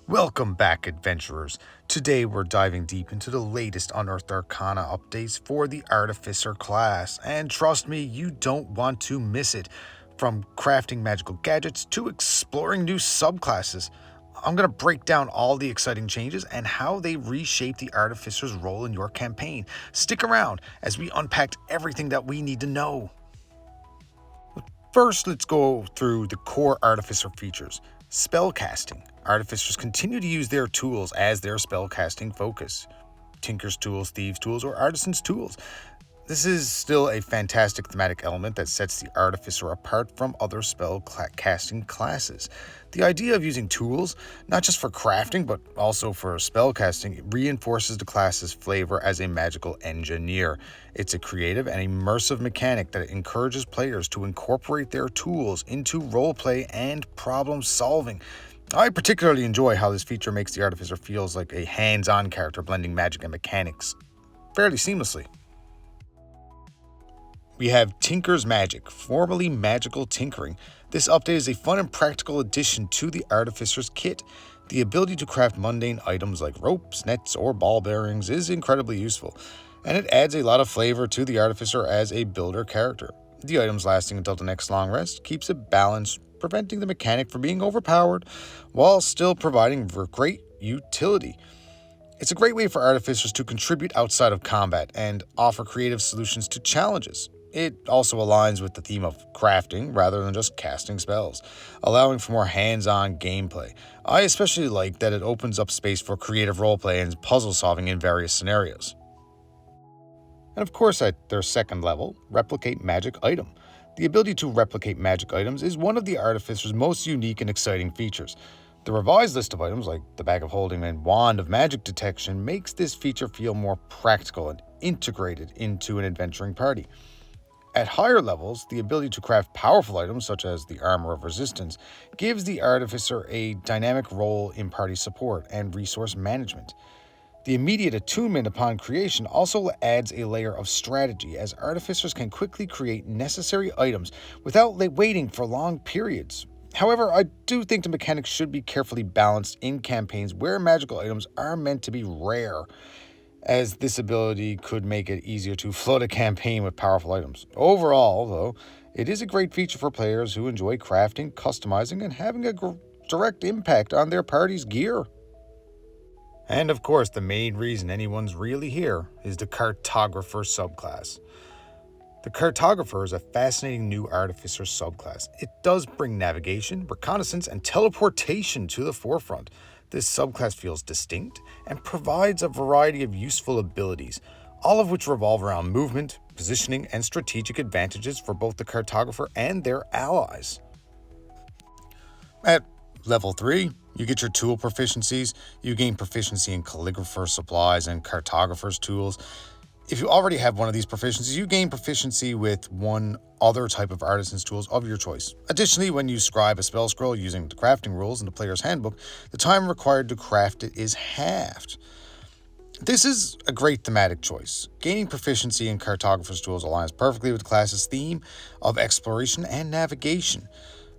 Welcome back, adventurers. Today we're diving deep into the latest Unearthed Arcana updates for the Artificer class, and trust me, you don't want to miss it. From crafting magical gadgets to exploring new subclasses, I'm going to break down all the exciting changes and how they reshape the Artificer's role in your campaign. Stick around as we unpack everything that we need to know. First, let's go through the core Artificer features. Spellcasting. Artificers continue to use their tools as their spellcasting focus. Tinker's tools, Thieves' tools, or Artisan's tools. This is still a fantastic thematic element that sets the Artificer apart from other casting classes. The idea of using tools, not just for crafting but also for spellcasting, reinforces the class's flavor as a magical engineer. It's a creative and immersive mechanic that encourages players to incorporate their tools into roleplay and problem solving. I particularly enjoy how this feature makes the Artificer feels like a hands-on character blending magic and mechanics fairly seamlessly. We have Tinker's Magic, formerly Magical Tinkering. This update is a fun and practical addition to the Artificer's kit. The ability to craft mundane items like ropes, nets, or ball bearings is incredibly useful, and it adds a lot of flavor to the Artificer as a builder character. The items lasting until the next long rest keeps it balanced, preventing the mechanic from being overpowered, while still providing great utility. It's a great way for Artificers to contribute outside of combat and offer creative solutions to challenges. It also aligns with the theme of crafting rather than just casting spells, allowing for more hands-on gameplay. I especially like that it opens up space for creative roleplay and puzzle solving in various scenarios. And of course, at their second level, Replicate Magic Item. The ability to replicate magic items is one of the Artificer's most unique and exciting features. The revised list of items, like the Bag of Holding and Wand of Magic Detection, makes this feature feel more practical and integrated into an adventuring party. At higher levels, the ability to craft powerful items, such as the Armor of Resistance, gives the Artificer a dynamic role in party support and resource management. The immediate attunement upon creation also adds a layer of strategy, as Artificers can quickly create necessary items without waiting for long periods. However, I do think the mechanics should be carefully balanced in campaigns where magical items are meant to be rare, as this ability could make it easier to float a campaign with powerful items. Overall, though, it is a great feature for players who enjoy crafting, customizing, and having a direct impact on their party's gear. And of course, the main reason anyone's really here is the Cartographer subclass. The Cartographer is a fascinating new Artificer subclass. It does bring navigation, reconnaissance, and teleportation to the forefront. This subclass feels distinct and provides a variety of useful abilities, all of which revolve around movement, positioning, and strategic advantages for both the Cartographer and their allies. At level 3, you get your tool proficiencies. You gain proficiency in Calligrapher supplies and Cartographer's tools. If you already have one of these proficiencies, you gain proficiency with one other type of artisan's tools of your choice. Additionally, when you scribe a spell scroll using the crafting rules in the player's handbook, the time required to craft it is halved. This is a great thematic choice. Gaining proficiency in Cartographer's tools aligns perfectly with the class's theme of exploration and navigation.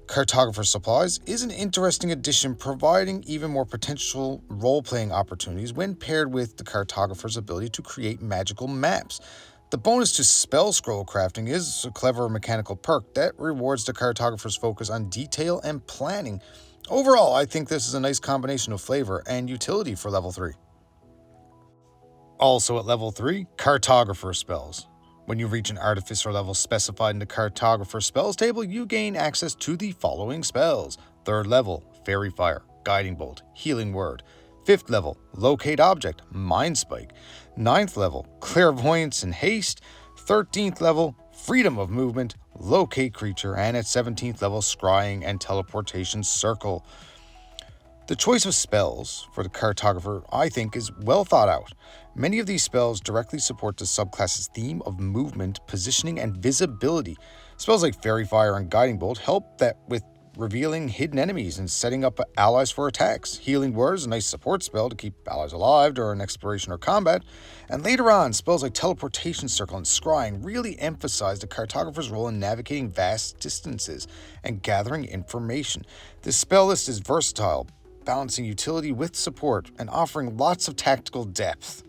Cartographer Supplies is an interesting addition, providing even more potential role-playing opportunities when paired with the Cartographer's ability to create magical maps. The bonus to spell scroll crafting is a clever mechanical perk that rewards the Cartographer's focus on detail and planning. Overall, I think this is a nice combination of flavor and utility for level 3. Also at level 3, Cartographer spells. When you reach an Artificer level specified in the Cartographer spells table, you gain access to the following spells. 3rd level, Fairy Fire, Guiding Bolt, Healing Word. 5th level, Locate Object, Mind Spike. 9th level, Clairvoyance and Haste. 13th level, Freedom of Movement, Locate Creature. And at 17th level, Scrying and Teleportation Circle. The choice of spells for the Cartographer, I think, is well thought out. Many of these spells directly support the subclass's theme of movement, positioning, and visibility. Spells like Fairy Fire and Guiding Bolt help that with revealing hidden enemies and setting up allies for attacks. Healing Word is a nice support spell to keep allies alive during exploration or combat. And later on, spells like Teleportation Circle and Scrying really emphasize the Cartographer's role in navigating vast distances and gathering information. This spell list is versatile, balancing utility with support and offering lots of tactical depth.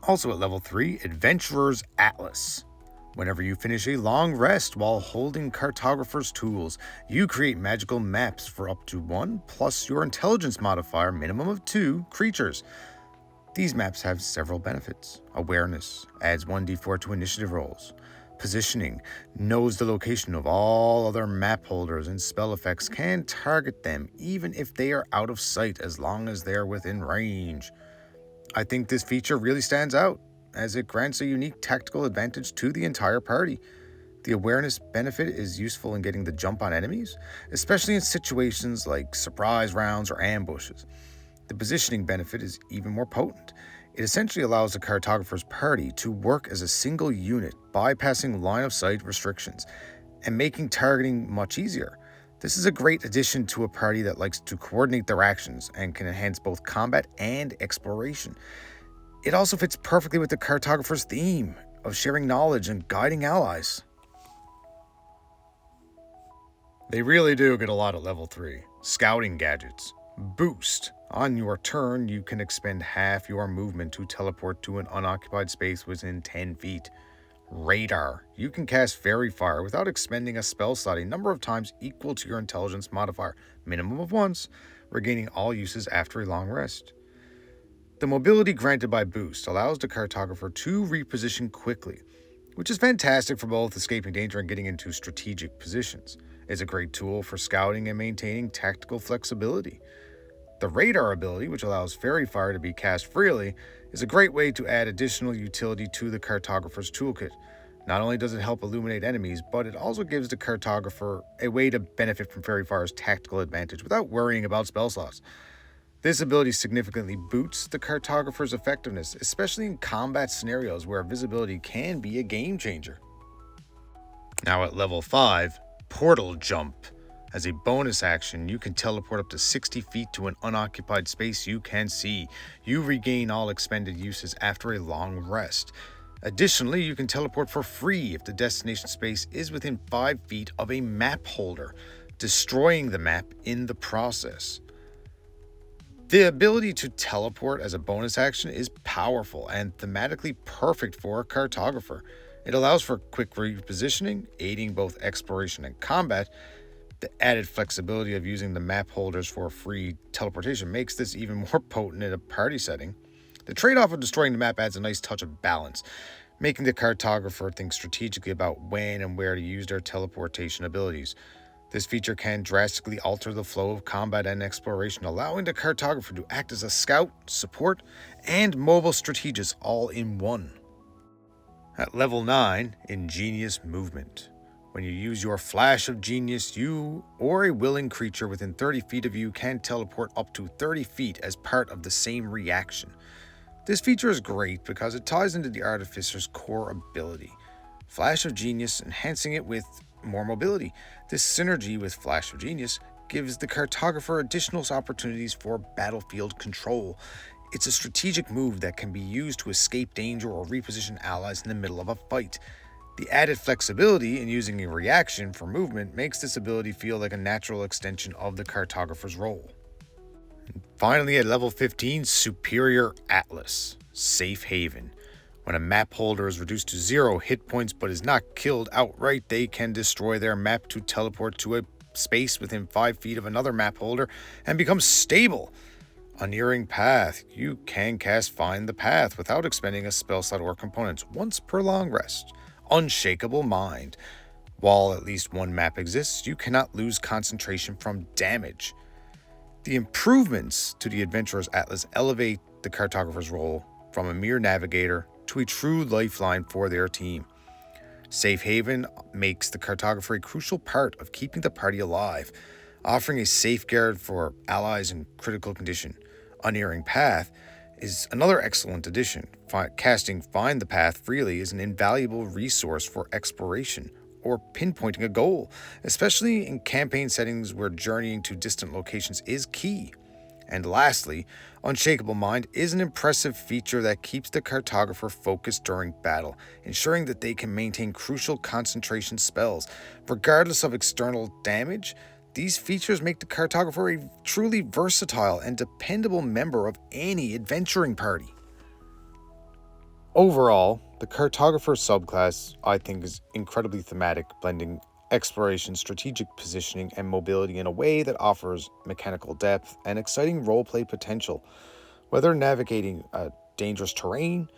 Also at level 3, Adventurer's Atlas. Whenever you finish a long rest while holding Cartographer's tools, you create magical maps for up to 1 plus your intelligence modifier minimum of 2 creatures. These maps have several benefits. Awareness adds 1d4 to initiative rolls. Positioning knows the location of all other map holders and spell effects can target them even if they are out of sight as long as they are within range. I think this feature really stands out as it grants a unique tactical advantage to the entire party. The awareness benefit is useful in getting the jump on enemies, especially in situations like surprise rounds or ambushes. The positioning benefit is even more potent. It essentially allows the Cartographer's party to work as a single unit, bypassing line of sight restrictions and making targeting much easier. This is a great addition to a party that likes to coordinate their actions and can enhance both combat and exploration. It also fits perfectly with the Cartographer's theme of sharing knowledge and guiding allies. They really do get a lot at level 3. Scouting gadgets. Boost. On your turn, you can expend half your movement to teleport to an unoccupied space within 10 feet. Radar. You can cast Fairy Fire without expending a spell slot a number of times equal to your intelligence modifier, minimum of once, regaining all uses after a long rest. The mobility granted by Boost allows the Cartographer to reposition quickly, which is fantastic for both escaping danger and getting into strategic positions. It's a great tool for scouting and maintaining tactical flexibility. The Radar ability, which allows Fairy Fire to be cast freely, is a great way to add additional utility to the Cartographer's toolkit. Not only does it help illuminate enemies, but it also gives the Cartographer a way to benefit from Fairy Fire's tactical advantage without worrying about spell slots. This ability significantly boosts the Cartographer's effectiveness, especially in combat scenarios where visibility can be a game changer. Now at level 5, Portal Jump. As a bonus action, you can teleport up to 60 feet to an unoccupied space you can see. You regain all expended uses after a long rest. Additionally, you can teleport for free if the destination space is within 5 feet of a map holder, destroying the map in the process. The ability to teleport as a bonus action is powerful and thematically perfect for a Cartographer. It allows for quick repositioning, aiding both exploration and combat. The added flexibility of using the map holders for free teleportation makes this even more potent in a party setting. The trade-off of destroying the map adds a nice touch of balance, making the Cartographer think strategically about when and where to use their teleportation abilities. This feature can drastically alter the flow of combat and exploration, allowing the Cartographer to act as a scout, support, and mobile strategist all in one. At level 9, Ingenious Movement. When you use your Flash of Genius, you or a willing creature within 30 feet of you can teleport up to 30 feet as part of the same reaction. This feature is great because it ties into the Artificer's core ability, Flash of Genius, enhancing it with more mobility. This synergy with Flash of Genius gives the Cartographer additional opportunities for battlefield control. It's a strategic move that can be used to escape danger or reposition allies in the middle of a fight. The added flexibility in using a reaction for movement makes this ability feel like a natural extension of the Cartographer's role. And finally, at level 15, Superior Atlas, Safe Haven. When a map holder is reduced to 0 hit points but is not killed outright, they can destroy their map to teleport to a space within 5 feet of another map holder and become stable. Unearthing Path. You can cast Find the Path without expending a spell slot or components once per long rest. Unshakable Mind. While at least one map exists, you cannot lose concentration from damage. The improvements to the Adventurer's Atlas elevate the Cartographer's role from a mere navigator to a true lifeline for their team. Safe Haven makes the Cartographer a crucial part of keeping the party alive, offering a safeguard for allies in critical condition. Unearthing Path is another excellent addition. Casting Find the Path freely is an invaluable resource for exploration or pinpointing a goal, especially in campaign settings where journeying to distant locations is key. And lastly, Unshakable Mind is an impressive feature that keeps the Cartographer focused during battle, ensuring that they can maintain crucial concentration spells. Regardless of external damage, These features make the Cartographer a truly versatile and dependable member of any adventuring party. Overall, the Cartographer subclass, I think, is incredibly thematic, blending exploration, strategic positioning, and mobility in a way that offers mechanical depth and exciting roleplay potential. Whether navigating dangerous terrain,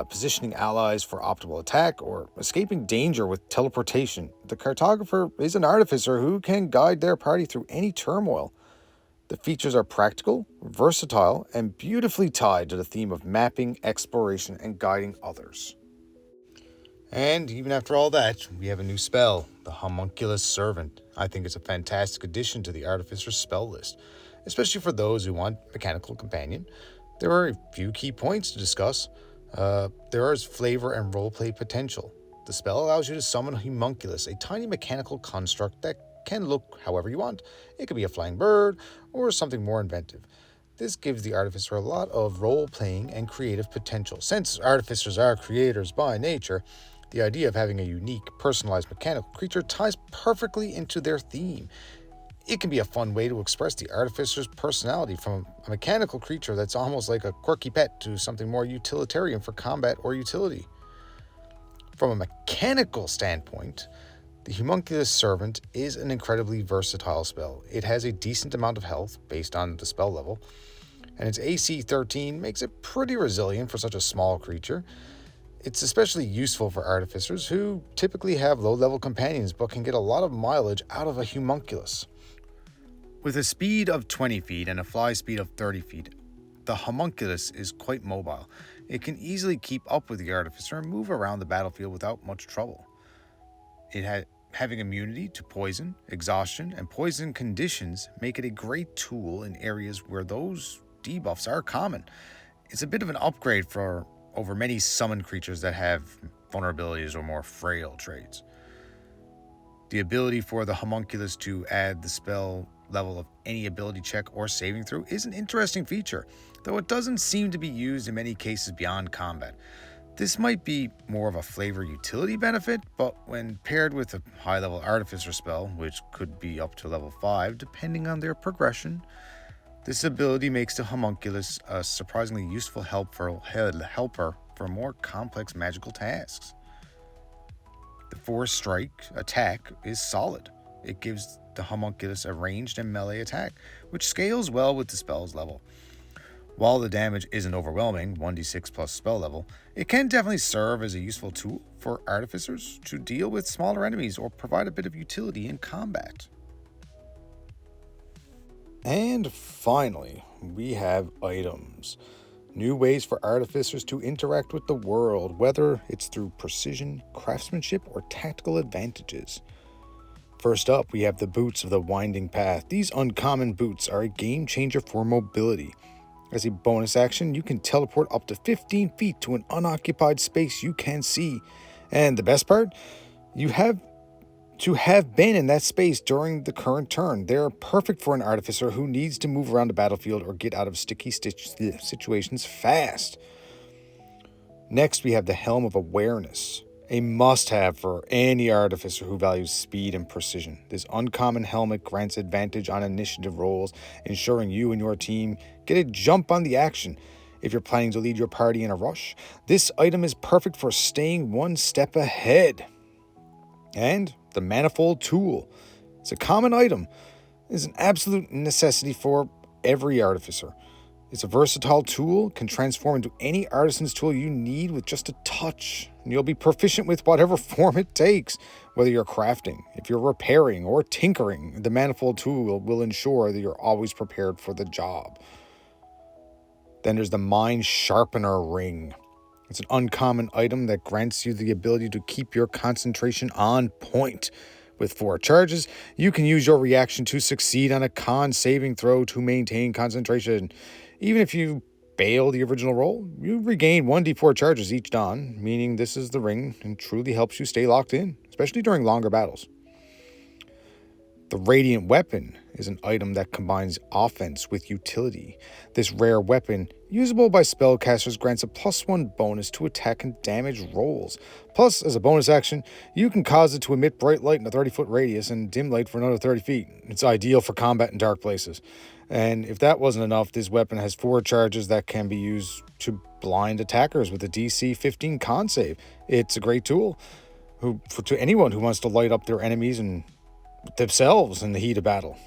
positioning allies for optimal attack, or escaping danger with teleportation, the Cartographer is an artificer who can guide their party through any turmoil. The features are practical, versatile, and beautifully tied to the theme of mapping, exploration, and guiding others. And even after all that, we have a new spell, the Homunculous Servant. I think it's a fantastic addition to the Artificer's spell list, especially for those who want mechanical companion. There are a few key points to discuss. There is flavor and roleplay potential. The spell allows you to summon Homunculus, a tiny mechanical construct that can look however you want. It could be a flying bird or something more inventive. This gives the Artificer a lot of role-playing and creative potential. Since Artificers are creators by nature, the idea of having a unique, personalized mechanical creature ties perfectly into their theme. It can be a fun way to express the Artificer's personality, from a mechanical creature that's almost like a quirky pet to something more utilitarian for combat or utility. From a mechanical standpoint, the Homunculus Servant is an incredibly versatile spell. It has a decent amount of health based on the spell level, and its AC 13 makes it pretty resilient for such a small creature. It's especially useful for artificers who typically have low-level companions but can get a lot of mileage out of a homunculus. With a speed of 20 feet and a fly speed of 30 feet, the homunculus is quite mobile. It can easily keep up with the artificer and move around the battlefield without much trouble. Having immunity to poison, exhaustion, and poison conditions make it a great tool in areas where those debuffs are common. It's a bit of an upgrade over many summoned creatures that have vulnerabilities or more frail traits. The ability for the homunculus to add the spell level of any ability check or saving throw is an interesting feature, though it doesn't seem to be used in many cases beyond combat. This might be more of a flavor utility benefit, but when paired with a high-level artificer spell, which could be up to level 5 depending on their progression, this ability makes the homunculus a surprisingly useful helper for more complex magical tasks. The Force Strike attack is solid. It gives the homunculus a ranged and melee attack, which scales well with the spell's level. While the damage isn't overwhelming, 1d6 plus spell level, it can definitely serve as a useful tool for artificers to deal with smaller enemies or provide a bit of utility in combat. And finally, we have items. New ways for artificers to interact with the world, whether it's through precision, craftsmanship, or tactical advantages. First up, we have the Boots of the Winding Path. These uncommon boots are a game changer for mobility. As a bonus action, you can teleport up to 15 feet to an unoccupied space you can see. And the best part? You have to have been in that space during the current turn. They're perfect for an artificer who needs to move around the battlefield or get out of sticky situations fast. Next, we have the Helm of Awareness, a must-have for any artificer who values speed and precision. This uncommon helmet grants advantage on initiative rolls, ensuring you and your team get a jump on the action. If you're planning to lead your party in a rush, this item is perfect for staying one step ahead. And the Manifold Tool. It's a common item. It's an absolute necessity for every artificer. It's a versatile tool, can transform into any artisan's tool you need with just a touch. And you'll be proficient with whatever form it takes. Whether you're crafting, if you're repairing, or tinkering, the Manifold Tool will ensure that you're always prepared for the job. Then there's the Mind Sharpener Ring. It's an uncommon item that grants you the ability to keep your concentration on point. With 4 charges, you can use your reaction to succeed on a con saving throw to maintain concentration. Even if you fail the original roll, you regain 1d4 charges each dawn, meaning this is the ring and truly helps you stay locked in, especially during longer battles. The Radiant Weapon is an item that combines offense with utility. This rare weapon, usable by spellcasters, grants a +1 bonus to attack and damage rolls. Plus, as a bonus action, you can cause it to emit bright light in a 30-foot radius and dim light for another 30 feet. It's ideal for combat in dark places. And if that wasn't enough, this weapon has 4 charges that can be used to blind attackers with a DC 15 con save. It's a great tool to anyone who wants to light up their enemies and themselves in the heat of battle.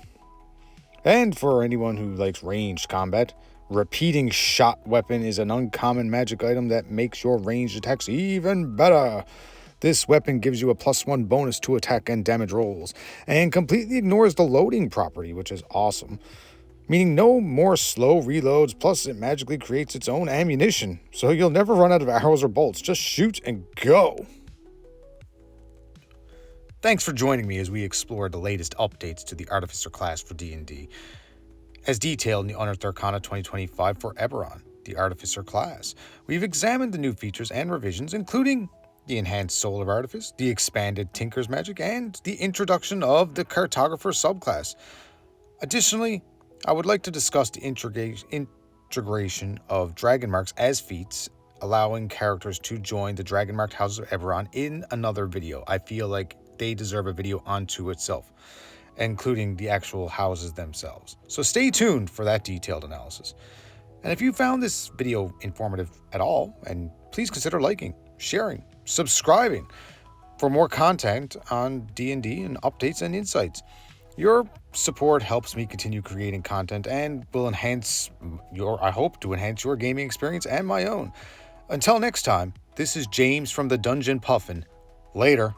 And for anyone who likes ranged combat, Repeating Shot Weapon is an uncommon magic item that makes your ranged attacks even better. This weapon gives you a +1 bonus to attack and damage rolls, and completely ignores the loading property, which is awesome. Meaning no more slow reloads, plus it magically creates its own ammunition, so you'll never run out of arrows or bolts. Just shoot and go! Thanks for joining me as we explore the latest updates to the Artificer class for D&D, as detailed in the Unearthed Arcana 2025 for Eberron, the Artificer class. We've examined the new features and revisions, including the enhanced Soul of Artifice, the expanded Tinker's Magic, and the introduction of the Cartographer subclass. Additionally, I would like to discuss the integration of dragon marks as feats, allowing characters to join the dragon marked houses of Eberron in another video. I feel like they deserve a video unto itself, including the actual houses themselves. So stay tuned for that detailed analysis. And if you found this video informative at all, and please consider liking, sharing, subscribing for more content on D&D and updates and insights. Your support helps me continue creating content and will I hope to enhance your gaming experience and my own. Until next time, this is James from the Dungeon Puffin. Later.